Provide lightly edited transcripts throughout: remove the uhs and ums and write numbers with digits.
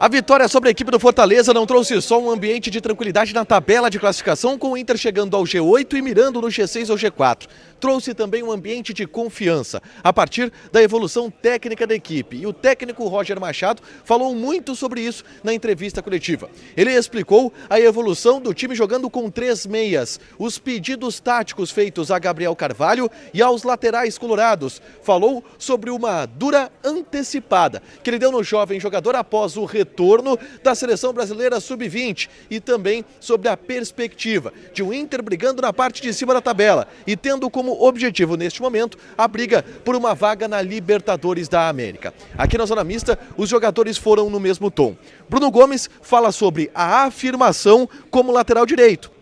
A vitória sobre a equipe do Fortaleza não trouxe só um ambiente de tranquilidade na tabela de classificação, com o Inter chegando ao G8 e mirando no G6 ou G4. Trouxe também um ambiente de confiança, a partir da evolução técnica da equipe. E o técnico Roger Machado falou muito sobre isso na entrevista coletiva. Ele explicou a evolução do time jogando com 3 meias, os pedidos táticos feitos a Gabriel Carvalho e aos laterais colorados. Falou sobre uma dura antecipada que ele deu no jovem jogador após o retorno da seleção brasileira sub-20 e também sobre a perspectiva de um Inter brigando na parte de cima da tabela e tendo como objetivo neste momento a briga por uma vaga na Libertadores da América. Aqui na Zona Mista, os jogadores foram no mesmo tom. Bruno Gomes fala sobre a afirmação como lateral direito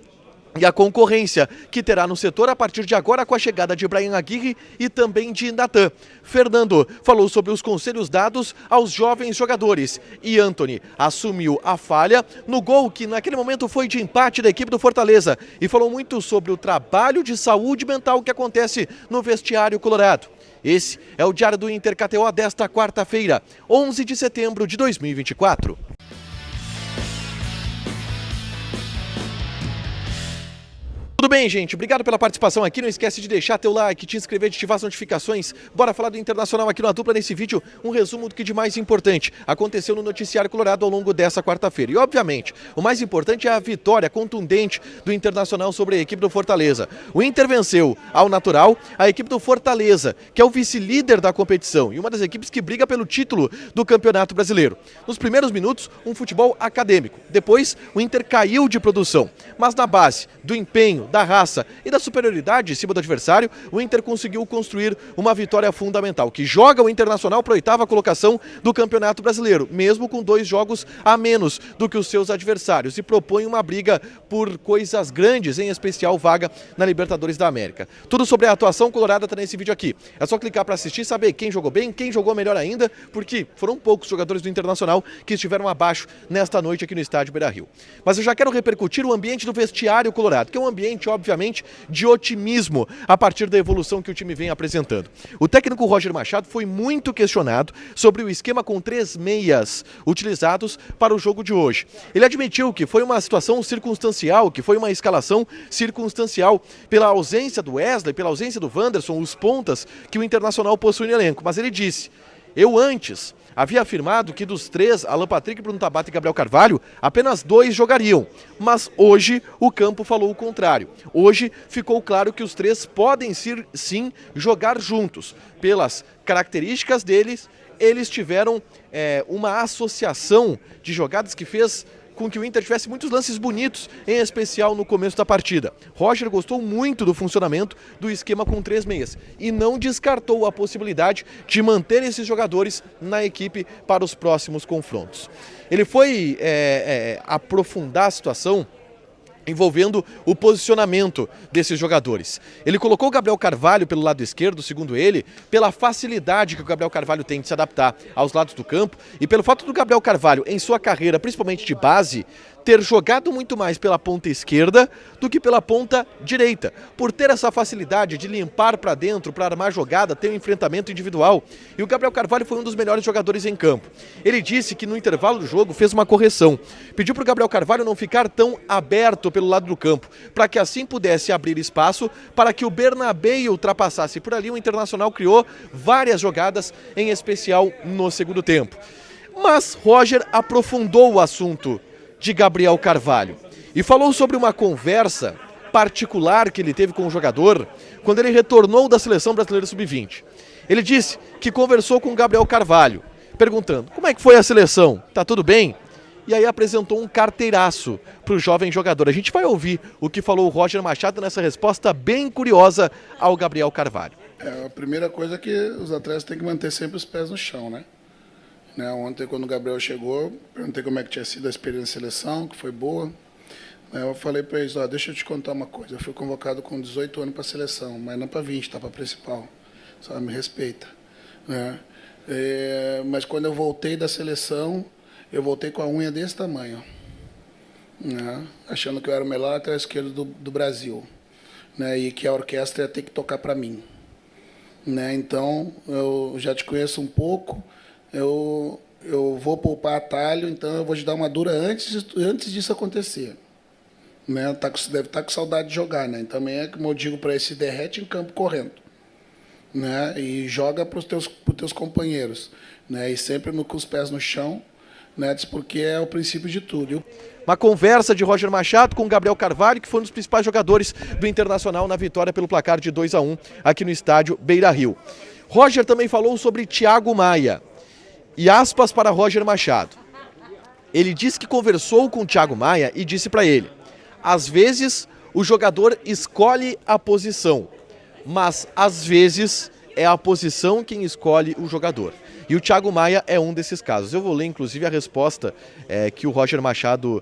e a concorrência que terá no setor a partir de agora com a chegada de Bryan Aguirre e também de Natan. Fernando falou sobre os conselhos dados aos jovens jogadores e Antony assumiu a falha no gol que naquele momento foi de empate da equipe do Fortaleza e falou muito sobre o trabalho de saúde mental que acontece no vestiário colorado. Esse é o Diário do Inter KTO desta quarta-feira, 11 de setembro de 2024. Tudo bem, gente? Obrigado pela participação aqui. Não esquece de deixar teu like, te inscrever, de ativar as notificações. Bora falar do Internacional aqui no A Dupla nesse vídeo. Um resumo do que de mais importante aconteceu no Noticiário Colorado ao longo dessa quarta-feira. E, obviamente, o mais importante é a vitória contundente do Internacional sobre a equipe do Fortaleza. O Inter venceu ao natural a equipe do Fortaleza, que é o vice-líder da competição e uma das equipes que briga pelo título do Campeonato Brasileiro. Nos primeiros minutos, um futebol acadêmico. Depois, o Inter caiu de produção. Mas na base do empenho, da raça e da superioridade em cima do adversário, o Inter conseguiu construir uma vitória fundamental, que joga o Internacional para a 8ª colocação do Campeonato Brasileiro, mesmo com 2 jogos a menos do que os seus adversários, e propõe uma briga por coisas grandes, em especial vaga na Libertadores da América. Tudo sobre a atuação colorada está nesse vídeo aqui. É só clicar para assistir e saber quem jogou bem, quem jogou melhor ainda, porque foram poucos jogadores do Internacional que estiveram abaixo nesta noite aqui no estádio Beira-Rio. Mas eu já quero repercutir o ambiente do vestiário colorado, que é um ambiente obviamente de otimismo a partir da evolução que o time vem apresentando. O técnico Roger Machado foi muito questionado sobre o esquema com 3 meias utilizados para o jogo de hoje. Ele admitiu que foi uma situação circunstancial, que foi uma escalação circunstancial pela ausência do Wesley, pela ausência do Wanderson, os pontas que o Internacional possui no elenco. Mas ele disse: eu antes havia afirmado que dos 3, Alan Patrick, Bruno Tabata e Gabriel Carvalho, apenas 2 jogariam. Mas hoje o campo falou o contrário. Hoje ficou claro que os 3 podem sim jogar juntos. Pelas características deles, eles tiveram uma associação de jogadas que fez com que o Inter tivesse muitos lances bonitos, em especial no começo da partida. Roger gostou muito do funcionamento do esquema com 3 meias e não descartou a possibilidade de manter esses jogadores na equipe para os próximos confrontos. Ele foi aprofundar a situação envolvendo o posicionamento desses jogadores. Ele colocou o Gabriel Carvalho pelo lado esquerdo, segundo ele, pela facilidade que o Gabriel Carvalho tem de se adaptar aos lados do campo e pelo fato do Gabriel Carvalho, em sua carreira, principalmente de base, ter jogado muito mais pela ponta esquerda do que pela ponta direita, por ter essa facilidade de limpar para dentro, para armar jogada, ter um enfrentamento individual. E o Gabriel Carvalho foi um dos melhores jogadores em campo. Ele disse que no intervalo do jogo fez uma correção. Pediu para o Gabriel Carvalho não ficar tão aberto pelo lado do campo, para que assim pudesse abrir espaço para que o Bernabéu ultrapassasse por ali. O Internacional criou várias jogadas, em especial no segundo tempo. Mas Roger aprofundou o assunto de Gabriel Carvalho e falou sobre uma conversa particular que ele teve com o jogador quando ele retornou da seleção brasileira sub-20. Ele disse que conversou com o Gabriel Carvalho, perguntando: como é que foi a seleção? Tá tudo bem? E aí apresentou um carteiraço para o jovem jogador. A gente vai ouvir o que falou o Roger Machado nessa resposta bem curiosa ao Gabriel Carvalho. A primeira coisa é que os atletas têm que manter sempre os pés no chão, né? Ontem, quando o Gabriel chegou, perguntei como é que tinha sido a experiência de seleção, que foi boa. Eu falei para eles: deixa eu te contar uma coisa, eu fui convocado com 18 anos para a seleção, mas não para 20, tá para a principal. Só me respeita. Mas quando eu voltei da seleção, eu voltei com a unha desse tamanho, achando que eu era o melhor lateral esquerdo do Brasil, e que a orquestra ia ter que tocar para mim. Então, eu já te conheço um pouco. Eu eu vou poupar atalho, então eu vou te dar uma dura antes disso acontecer. Né? Deve estar com saudade de jogar, né? Também é como eu digo para ele, se derrete em campo correndo. Né? E joga para os teus companheiros. Né? E sempre com os pés no chão, né? Porque é o princípio de tudo. Uma conversa de Roger Machado com o Gabriel Carvalho, que foi um dos principais jogadores do Internacional na vitória pelo placar de 2-1 aqui no estádio Beira-Rio. Roger também falou sobre Thiago Maia. E aspas para Roger Machado. Ele disse que conversou com o Thiago Maia e disse para ele: às vezes o jogador escolhe a posição, mas às vezes é a posição quem escolhe o jogador. E o Thiago Maia é um desses casos. Eu vou ler, inclusive, a resposta que o Roger Machado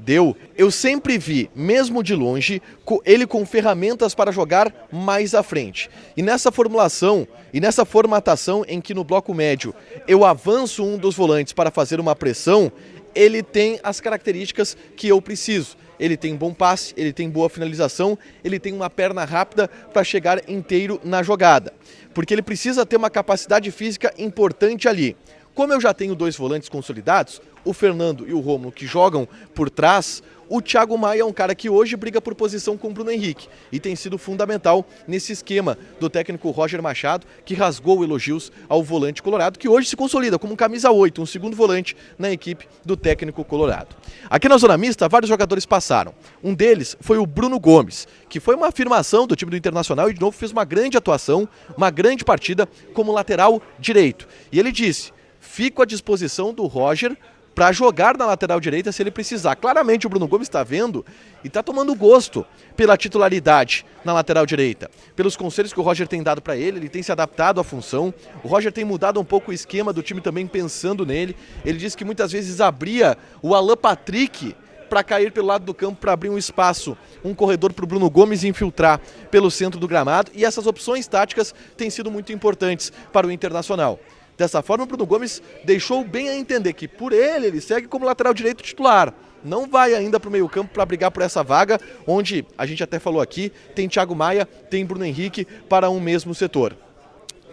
deu. Eu sempre vi, mesmo de longe, ele com ferramentas para jogar mais à frente. E nessa formulação, e nessa formatação em que no bloco médio eu avanço um dos volantes para fazer uma pressão, ele tem as características que eu preciso. Ele tem bom passe, ele tem boa finalização, ele tem uma perna rápida para chegar inteiro na jogada. Porque ele precisa ter uma capacidade física importante ali. Como eu já tenho dois volantes consolidados, o Fernando e o Rômulo, que jogam por trás, o Thiago Maia é um cara que hoje briga por posição com o Bruno Henrique e tem sido fundamental nesse esquema do técnico Roger Machado, que rasgou elogios ao volante colorado, que hoje se consolida como um camisa 8, um segundo volante na equipe do técnico colorado. Aqui na zona mista, vários jogadores passaram. Um deles foi o Bruno Gomes, que foi uma afirmação do time do Internacional e de novo fez uma grande atuação, uma grande partida como lateral direito. E ele disse: fico à disposição do Roger para jogar na lateral direita se ele precisar. Claramente o Bruno Gomes está vendo e está tomando gosto pela titularidade na lateral direita. Pelos conselhos que o Roger tem dado para ele tem se adaptado à função. O Roger tem mudado um pouco o esquema do time também pensando nele. Ele disse que muitas vezes abria o Alan Patrick para cair pelo lado do campo, para abrir um espaço, um corredor para o Bruno Gomes infiltrar pelo centro do gramado. E essas opções táticas têm sido muito importantes para o Internacional. Dessa forma, o Bruno Gomes deixou bem a entender que, por ele segue como lateral direito titular. Não vai ainda para o meio-campo para brigar por essa vaga, onde, a gente até falou aqui, tem Thiago Maia, tem Bruno Henrique para um mesmo setor.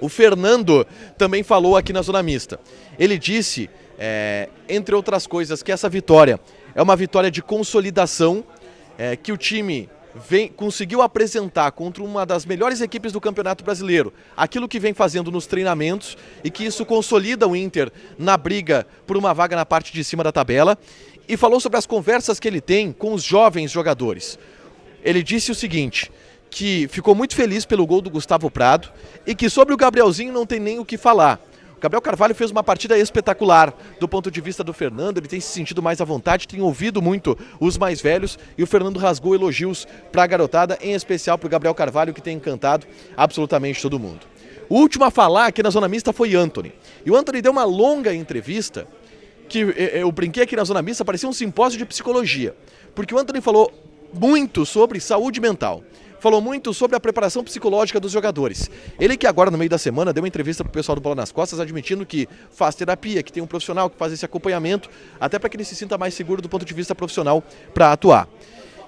O Fernando também falou aqui na zona mista. Ele disse, entre outras coisas, que essa vitória é uma vitória de consolidação, que o time conseguiu apresentar contra uma das melhores equipes do Campeonato Brasileiro aquilo que vem fazendo nos treinamentos e que isso consolida o Inter na briga por uma vaga na parte de cima da tabela, e falou sobre as conversas que ele tem com os jovens jogadores. Ele disse o seguinte, que ficou muito feliz pelo gol do Gustavo Prado e que sobre o Gabrielzinho não tem nem o que falar. Gabriel Carvalho fez uma partida espetacular do ponto de vista do Fernando, ele tem se sentido mais à vontade, tem ouvido muito os mais velhos e o Fernando rasgou elogios para a garotada, em especial para o Gabriel Carvalho, que tem encantado absolutamente todo mundo. O último a falar aqui na zona mista foi Antony. E o Antony deu uma longa entrevista que eu brinquei aqui na zona mista, parecia um simpósio de psicologia, porque o Antony falou muito sobre saúde mental. Falou muito sobre a preparação psicológica dos jogadores. Ele que agora no meio da semana deu uma entrevista para o pessoal do Bola nas Costas, admitindo que faz terapia, que tem um profissional que faz esse acompanhamento, até para que ele se sinta mais seguro do ponto de vista profissional para atuar.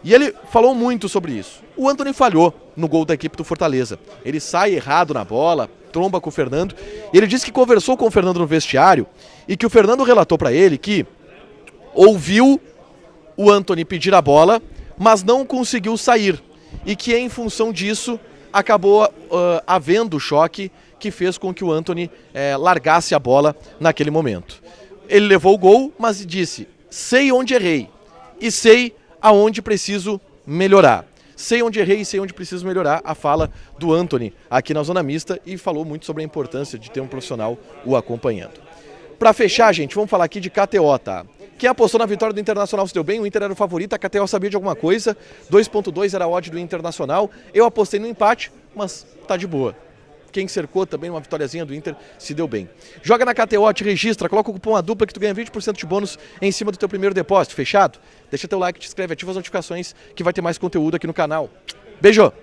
E ele falou muito sobre isso. O Antony falhou no gol da equipe do Fortaleza. Ele sai errado na bola, tromba com o Fernando. E ele disse que conversou com o Fernando no vestiário e que o Fernando relatou para ele que ouviu o Antony pedir a bola, mas não conseguiu sair. E que em função disso acabou havendo o choque que fez com que o Antony largasse a bola naquele momento. Ele levou o gol, mas disse: sei onde errei e sei aonde preciso melhorar. Sei onde errei e sei onde preciso melhorar, a fala do Antony aqui na zona mista, e falou muito sobre a importância de ter um profissional o acompanhando. Para fechar, gente, vamos falar aqui de KTO, tá? Quem apostou na vitória do Internacional se deu bem, o Inter era o favorito, a KTO sabia de alguma coisa, 2.2 era a odd do Internacional, eu apostei no empate, mas tá de boa. Quem cercou também uma vitóriazinha do Inter se deu bem. Joga na KTO, te registra, coloca o cupom ADUPLA que tu ganha 20% de bônus em cima do teu primeiro depósito, fechado? Deixa teu like, te inscreve, ativa as notificações que vai ter mais conteúdo aqui no canal. Beijo!